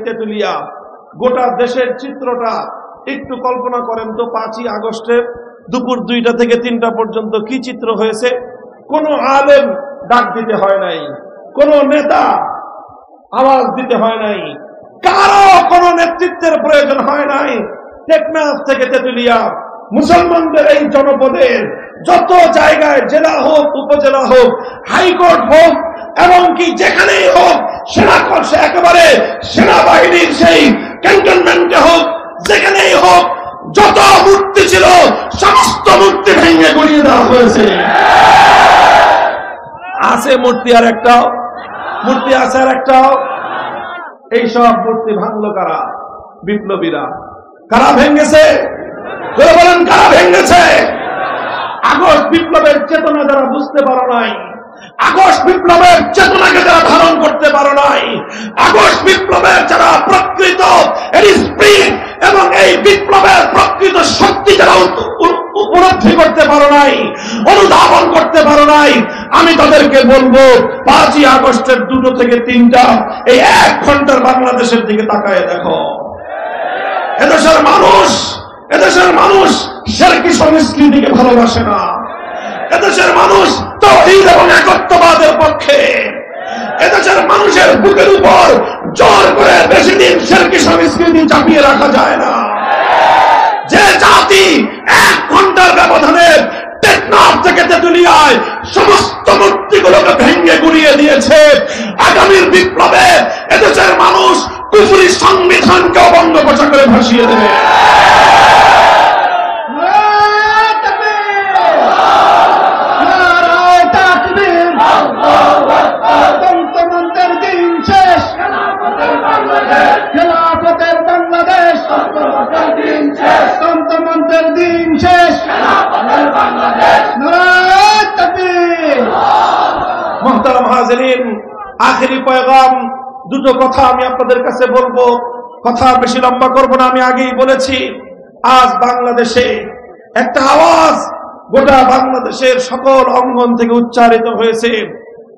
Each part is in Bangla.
তেতুলিয়া, গোটা দেশের চিত্রটা একটু কল্পনা করেন তো। 5ই আগস্টের দুপুর 2টা থেকে 3টা পর্যন্ত কি চিত্র হয়েছে। কোনো আলেম ডাক দিতে হয় নাই, কোনো নেতা আওয়াজ দিতে হয় নাই, কারো কোনো নেতৃত্বের প্রয়োজন হয় নাই। টেকনাফ থেকে তেতুলিয়া, মুসলমানদের এই জনপদের যত জায়গায়, জেলা হোক, উপজেলা হোক, হাইকোর্ট হোক, এমনকি যেখানেই হোক, একেবারে সেনাবাহিনীর সেই ক্যান্টনমেন্টে হোক, যেখানেই হোক, যত মূর্তি ছিল সমস্ত মূর্তি ভেঙে গুড়িয়ে দেওয়া হয়েছে। আছে মূর্তি আর একটাও, মূর্তি আছে আর একটাও। এইসব মূর্তি ভাঙলো কারা? বিপ্লবীরা। কারা ভেঙেছে? বলেন কারা ভেঙেছে? আগস্ট বিপ্লবের চেতনা যারা বুঝতে পারো নাই, আগস্ট বিপ্লবের চেতনাকে যারা ধারণ করতে পারো নাই, আগস্ট বিপ্লবের যারা প্রকৃত স্পিরিট এবং এই বিপ্লবের প্রকৃত শক্তি যারা উপলব্ধি করতে পারো নাই, অনুধাবন করতে পারো নাই, আমি তাদেরকে বলবো 5ই আগস্টের 2টো থেকে 3টা এই 1 ঘন্টার বাংলাদেশের দিকে তাকায় দেখো। এদেশের মানুষ শিরকি সংস্কৃতিকে ভালোবাসে না। এদেশের মানুষ তাওহীদ এবং একত্ববাদের পক্ষে। এদেশের মানুষের বুকের উপর জোর করে বেশি দিন শিরকি সংস্কৃতি চাপিয়ে রাখা যায় না। যে জাতি 1 ঘন্টার ব্যবধানে টেকনাফ থেকে তেতুলিয়ায় সমস্ত মূর্তিগুলোকে ভেঙে গুড়িয়ে দিয়েছে, আগামীর বিপ্লবে এদেশের মানুষ কুফরি সংবিধানকে অবঙ্গোপচা করে ভাসিয়ে দেবে। মোহতারাম হাজিরিন, আখেরি পয়গাম, 2টো কথা আমি আপনাদের কাছে বলবো, কথা বেশি লম্বা করব না। আমি আগেই বলেছি, আজ বাংলাদেশে একটা আওয়াজ গোটা বাংলাদেশের সকল অঙ্গন থেকে উচ্চারিত হয়েছে,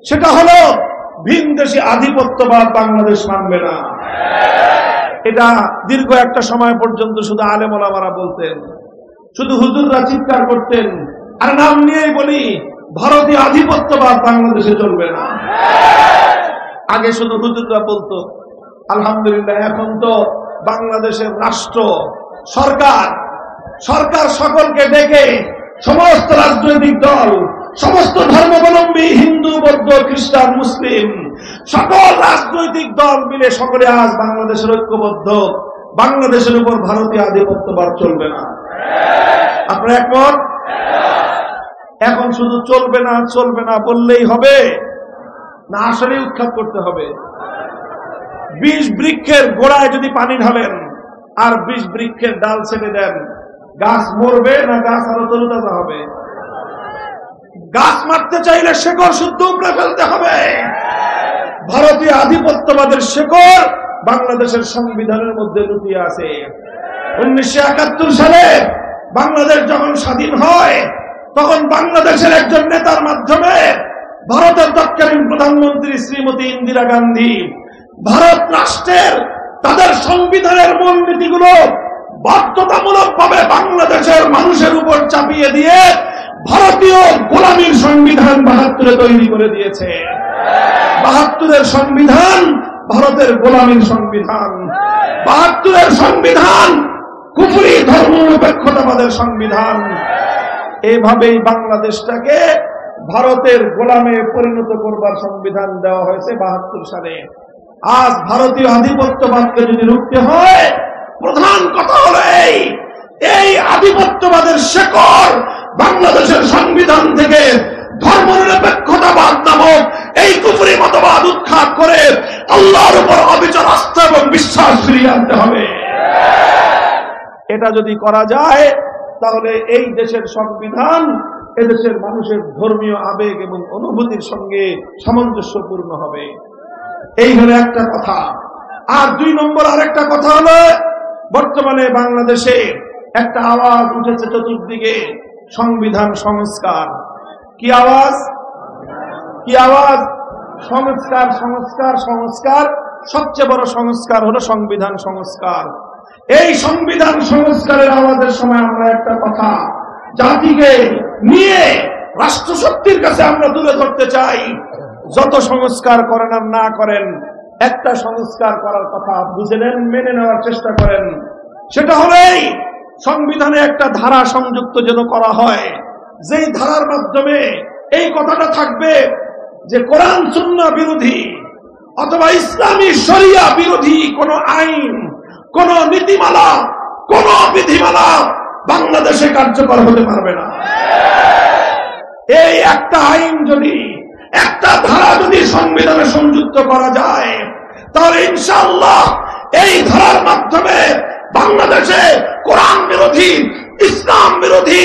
সেটা হলো ভিনদেশী আধিপত্যবাদ বাংলাদেশ মানবে না। এটা দীর্ঘ একটা সময় পর্যন্ত শুধু আলেম ওলামারা বলতেন, শুধু হুজুররা চিৎকার করতেন, আর নাম নিয়েই বলি, ভারতীয় আধিপত্যবাদ বাংলাদেশে চলবে না। আগে শুধু হুজুররা বলতো। আলহামদুলিল্লাহ, এখন তো বাংলাদেশের রাষ্ট্র, সরকার সকলকে ডেকে সমস্ত রাজনৈতিক দল, সমস্ত ধর্মাবলম্বী, হিন্দু, বৌদ্ধ, খ্রিস্টান, মুসলিম, সকল রাজনৈতিক দল মিলে সকলে আজ বাংলাদেশের ঐক্যবদ্ধ, বাংলাদেশের উপর ভারতীয় আধিপত্যবাদ চলবে না। আপনারা একমত? এখন শুধু চলবে না বললেই হবে না, আসলে উৎখাত করতে হবে। 20 বৃক্ষের গোড়ায় যদি পানি ঢালেন আর 20 বৃক্ষের ডাল ছেড়ে দেন, গাছ মরবে না গাছ আরো তরুতাজা হবে? গাছ মারতে চাইলে শেকড় শুদ্ধ উপড়ে ফেলতে হবে। ভারতীয় আধিপত্যবাদের শেকড় বাংলাদেশের সংবিধানের মধ্যে লুকিয়ে আছে। 1971 সালে বাংলাদেশ যখন স্বাধীন হয়, তখন বাংলাদেশের একজন নেতার মাধ্যমে ভারতের তৎকালীন প্রধানমন্ত্রী শ্রীমতী ইন্দিরা গান্ধী ভারত রাষ্ট্রের তাদের সংবিধানের মূলনীতিগুলো বাধ্যতামূলকভাবে বাংলাদেশের মানুষের উপর চাপিয়ে দিয়ে ভারতীয় গোলামীর সংবিধান 72-এ তৈরি করে দিয়েছে। 72-এর সংবিধান ভারতের গোলামীর সংবিধান। 72-এর সংবিধান কুফরি ধর্মনিরপেক্ষতাবাদের সংবিধান। এভাবেই বাংলাদেশটাকে ভারতের গোলামে পরিণত করবার সংবিধান দেওয়া হয়েছে 72 সালে। আজ ভারতীয় আধিপত্যবাদকে যদি রুখতে হয়, প্রধান কথা হলো এই আধিপত্যবাদের শেকড় বাংলাদেশের সংবিধান থেকে ধর্মনিরপেক্ষতাবাদ নামক এই কুফরি মতবাদ উৎখাত করে আল্লাহর উপর অবিচল আস্থা এবং বিশ্বাস ফিরিয়ে আনতে হবে। এটা যদি করা যায়, তাহলে এই দেশের সংবিধান এদেশের মানুষের ধর্মীয় আবেগ এবং অনুভূতির সঙ্গে সামঞ্জস্যপূর্ণ হবে। এই হলো একটা কথা। আর 2 নম্বর আরেকটা কথা হলো, বর্তমানে বাংলাদেশে একটা আওয়াজ উঠেছে চতুর্দিকে, সংবিধান সংস্কার। কি আওয়াজ? সংস্কার। সবচেয়ে বড় সংস্কার হলো সংবিধান সংস্কার। এই সংবিধান সংস্কারের আওয়াজের সময় আমরা একটা কথা জাতিকে নিয়ে রাষ্ট্রশক্তির কাছে আমরা তুলে ধরতে চাই। যত সংস্কার করেন আর না করেন, একটা সংস্কার করার কথা বুঝে নেন, মেনে নেওয়ার চেষ্টা করেন। সেটা হলেই সংবিধানে একটা ধারা সংযুক্ত যেন করা হয়, যেই ধারার মাধ্যমে এই কথাটা থাকবে যে কোরআন সুন্নাহ বিরোধী অথবা ইসলামী শরিয়া বিরোধী কোন আইন, কোন নীতিমালা, কোন বিধিমালা বাংলাদেশে কার্যকর হতে পারবে না। এই একটা আইন যদি, একটা ধারা যদি সংবিধানে সংযুক্ত করা যায়, তাহলে ইনশাআল্লাহ এই ধারার মাধ্যমে বাংলাদেশে কোরআন বিরোধী, ইসলাম বিরোধী,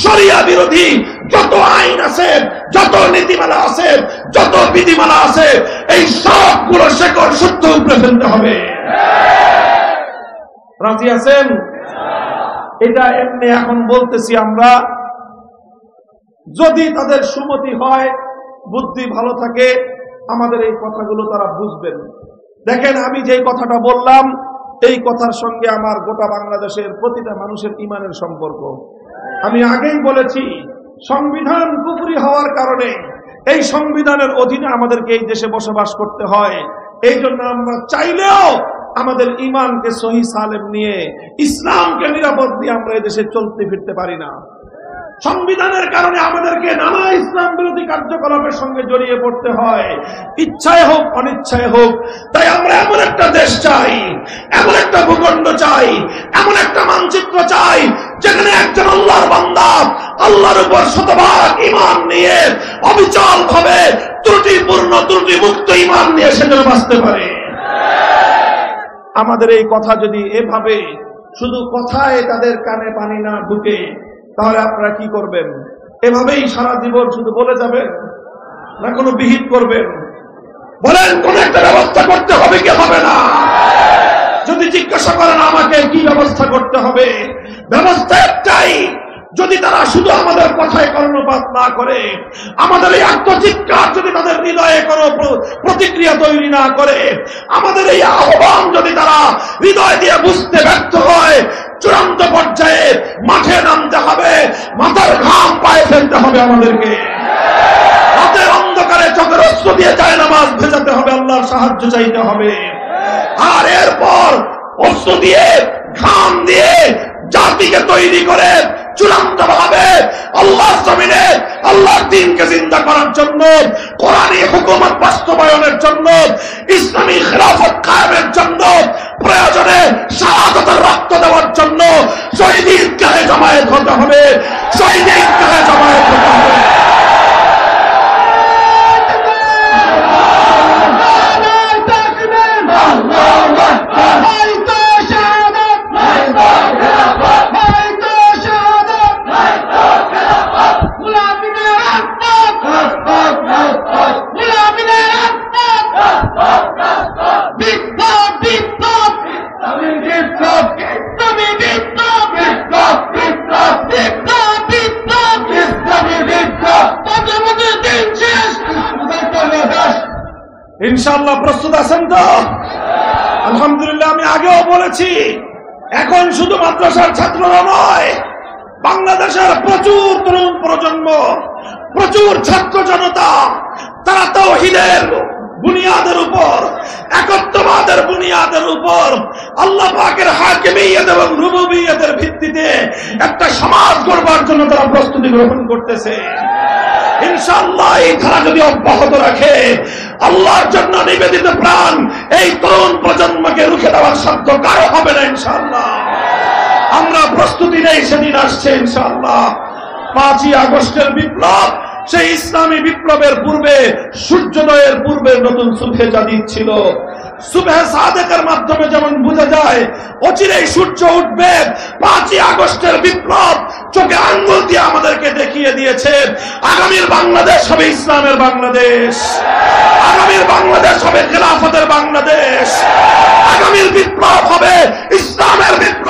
শরিয়া বিরোধী যত আইন আছে, যত নীতিমালা আছে, যত বিধিমালা আছে, এই সবগুলো শেকড় সূত্র উপরে ফেলতে হবে। রাজি আছেন? এটা এমনি এখন বলতেছি আমরা, যদি তাদের সুমতি হয়, বুদ্ধি ভালো থাকে, আমাদের এই কথাগুলো তারা বুঝবেন। দেখেন, আমি যে কথাটা বললাম, এই কথার সঙ্গে আমার গোটা বাংলাদেশের প্রতিটা মানুষের ঈমানের সম্পর্ক। আমি আগেই বলেছি, সংবিধান কুফরি হওয়ার কারণে এই সংবিধানের অধীনে আমাদেরকে এই দেশে বসবাস করতে হয়। এই জন্য আমরা চাইলেও আমাদের ঈমানকে সহি সালেম নিয়ে, ইসলামকে নিরাপদ দিয়ে আমরা এই দেশে চলতে ফিরতে পারি না। সংবিধানের কারণে আমাদেরকে নানা ইসলাম বিরোধী কার্যকলাপের সঙ্গে জড়িয়ে পড়তে হয়, ইচ্ছায় হোক অনিচ্ছায় হোক। তাই আমরা এমন একটা দেশ চাই, এমন একটা ভূখণ্ড চাই, এমন একটা মানচিত্র চাই, যেখানে একজন আল্লাহর বান্দা আল্লাহর উপর শতভাগ ঈমান নিয়ে, অবিচল ভাবে, ত্রুটিপূর্ণ ত্রুটি মুক্ত ঈমান নিয়ে সে যেন বাঁচতে পারে। আমাদের এই কথা যদি এভাবে শুধু কথায় তাদের কানে পানি না ঢুকে, তাহলে আপনারা কি করবেন? এভাবেই সারা জীবন শুধু বলে যাবেন, না কোনো বিহিত করবেন? বলেন, কোন একটা ব্যবস্থা করতে হবে কি হবে না? যদি জিজ্ঞাসা করেন আমাকে কি ব্যবস্থা করতে হবে, ব্যবস্থা একটাই। যদি তারা শুধু আমাদের কথায় কর্ণপাত না করে, আমাদের এই আত্মচিৎকার যদি তাদের হৃদয়ে কোনো প্রতিক্রিয়া তৈরি না করে, আমাদের এই আহ্বান যদি তারা হৃদয় দিয়ে বুঝতে ব্যর্থ হয়, চূড়ান্ত পর্যায়ে মাঠে নামতে হবে, মাথার ঘাম পায়ে ফেলতে হবে, আমাদেরকে রাতের অন্ধকারে চোখের অস্ত্র দিয়ে যায় নামাজ ভেজাতে হবে, আল্লাহর সাহায্য চাইতে হবে। আর এরপর অস্ত্র দিয়ে, ঘাম দিয়ে জাতিকে তৈরি করে চূড়ান্ত ভাবে আল্লাহর জমিনে আল্লাহর দ্বীনকে জিন্দা করার জন্য, কোরআনী হুকুমত বাস্তবায়নের জন্য, ইসলামী খেলাফত কায়েমের জন্য, প্রয়োজনে শাহাদাতের রক্ত দেওয়ার জন্য শহীদ ঈদগাহে জমায়েত হতে হবে, শহীদ ঈদগাহে জমায়েত হতে হবে। ইনশাআল্লাহ প্রস্তুত আছেন তো? আলহামদুলিল্লাহ। আমি আগেও বলেছি, এখন শুধু মাদ্রাসার ছাত্ররা নয়, বাংলাদেশের প্রচুর তরুণ প্রজন্ম, প্রচুর ছাত্র জনতা, তারা তাওহীদের বুনিয়াদের উপর, একত্ববাদের বুনিয়াদের উপর, আল্লাহ পাকের হাকিমিয়ত এবং রুবুবিয়তের ভিত্তিতে একটা সমাজ গড়বার জন্য তারা প্রস্তুতি গ্রহণ করতেছে। ইনশাআল্লাহ এই ধারা যদি অব্যাহত রাখে, আল্লাহর জন্য নিবেদিত প্রাণ এই তরুণ প্রজন্মকে রুখে দেওয়ার সাধ্য কারো হবে না। ইনশাআল্লাহ আমরা প্রস্তুতি নেই, সেদিন আসছে ইনশাআল্লাহ। 5ই আগস্টের বিপ্লব, সেই ইসলামী বিপ্লবের পূর্বে, সূর্যোদয়ের পূর্বে নতুন সুবহে জাদিদ ছিল। সুবহে সাদেকের মাধ্যমে যেমন বোঝা যায় অচিরেই সূর্য উঠবে, 5ই আগস্টের বিপ্লব চোখে আঙ্গুল দিয়ে আমাদেরকে দেখিয়ে দিয়েছে আগামীর বাংলাদেশ হবে ইসলামের বাংলাদেশ, আগামীর বাংলাদেশ হবে খেলাফতের বাংলাদেশ, আগামীর বিপ্লব হবে ইসলামের বিপ্লব।